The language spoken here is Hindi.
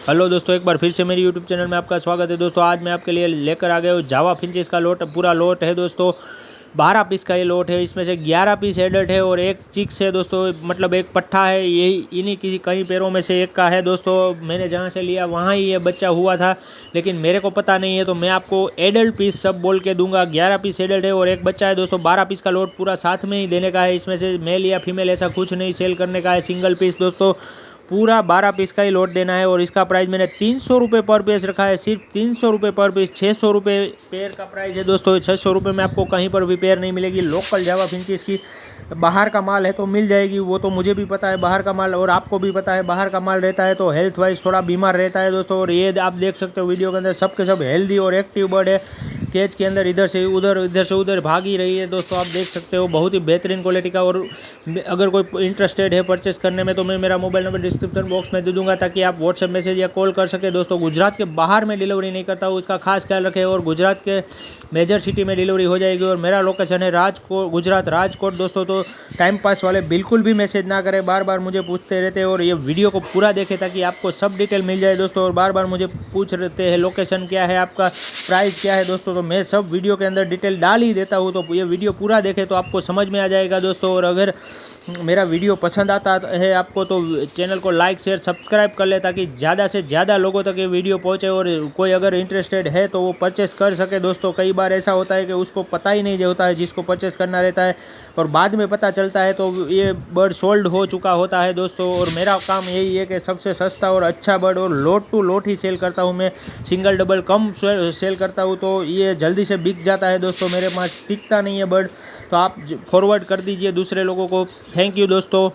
हेलो दोस्तों, एक बार फिर से मेरी यूट्यूब चैनल में आपका स्वागत है। दोस्तों आज मैं आपके लिए लेकर आ गया हूँ जावा फिंचेस का लोट। पूरा लोट है दोस्तों, 12 पीस का ये लोट है। इसमें से 11 पीस एडल्ट है और एक चिक्स है दोस्तों, मतलब एक पट्ठा है। यही इन्हीं किसी कई पैरों में से एक का है दोस्तों। मैंने जहाँ से लिया वहाँ ही ये बच्चा हुआ था, लेकिन मेरे को पता नहीं है, तो मैं आपको एडल्ट पीस सब बोल के दूंगा। 11 पीस एडल्ट है और एक बच्चा है दोस्तों। 12 पीस का लोट पूरा साथ में ही देने का है। इसमें से मेल या फीमेल ऐसा कुछ नहीं सेल करने का है। सिंगल पीस दोस्तों, पूरा 12 पीस का ही लोट देना है। और इसका प्राइस मैंने 300 रुपये पर पीस रखा है, सिर्फ 300 रुपये पर पीस। 600 रुपये पेयर का प्राइस है दोस्तों। 600 रुपये में आपको कहीं पर भी पेयर नहीं मिलेगी। लोकल जावा फिंचेस की बाहर का माल है तो मिल जाएगी, वो तो मुझे भी पता है बाहर का माल, और आपको भी पता है बाहर का माल रहता है तो हेल्थ वाइज थोड़ा बीमार रहता है दोस्तों। और ये आप देख सकते हो वीडियो के अंदर सब के सब हेल्दी और एक्टिव बर्ड है। केज के अंदर इधर से उधर भाग ही रही है दोस्तों, आप देख सकते हो। बहुत ही बेहतरीन क्वालिटी का। और अगर कोई इंटरेस्टेड है परचेस करने में तो मैं मेरा मोबाइल नंबर डिस्क्रिप्शन बॉक्स में दे दूंगा, ताकि आप व्हाट्सएप मैसेज या कॉल कर सके दोस्तों। गुजरात के बाहर में डिलीवरी नहीं करता हूँ, उसका खास ख्याल रखें। और गुजरात के मेजर सिटी में डिलीवरी हो जाएगी। और मेरा लोकेशन है राजकोट, गुजरात राजकोट दोस्तों। तो टाइम पास वाले बिल्कुल भी मैसेज ना करें, बार बार मुझे पूछते रहते हैं। और ये वीडियो को पूरा देखें ताकि आपको सब डिटेल मिल जाए दोस्तों। और बार बार मुझे पूछ रहते हैं लोकेशन क्या है आपका, प्राइस क्या है दोस्तों, तो मैं सब वीडियो के अंदर डिटेल डाल ही देता हूँ। तो ये वीडियो पूरा देखें तो आपको समझ में आ जाएगा दोस्तों। और अगर मेरा वीडियो पसंद आता है आपको तो चैनल को लाइक शेयर सब्सक्राइब कर ले, ताकि ज़्यादा से ज़्यादा लोगों तक ये वीडियो पहुंचे। और कोई अगर इंटरेस्टेड है तो वो परचेस कर सके दोस्तों। कई बार ऐसा होता है कि उसको पता ही नहीं होता है, जिसको परचेस करना रहता है, और बाद में पता चलता है तो ये बर्ड सोल्ड हो चुका होता है दोस्तों। और मेरा काम यही है कि सबसे सस्ता और अच्छा बर्ड और लोट टू लोट ही सेल करता हूँ मैं। सिंगल डबल कम सेल करता हूँ, तो ये जल्दी से बिक जाता है दोस्तों। मेरे पास टिकता नहीं है बर्ड, तो आप फॉरवर्ड कर दीजिए दूसरे लोगों को। थैंक यू दोस्तों।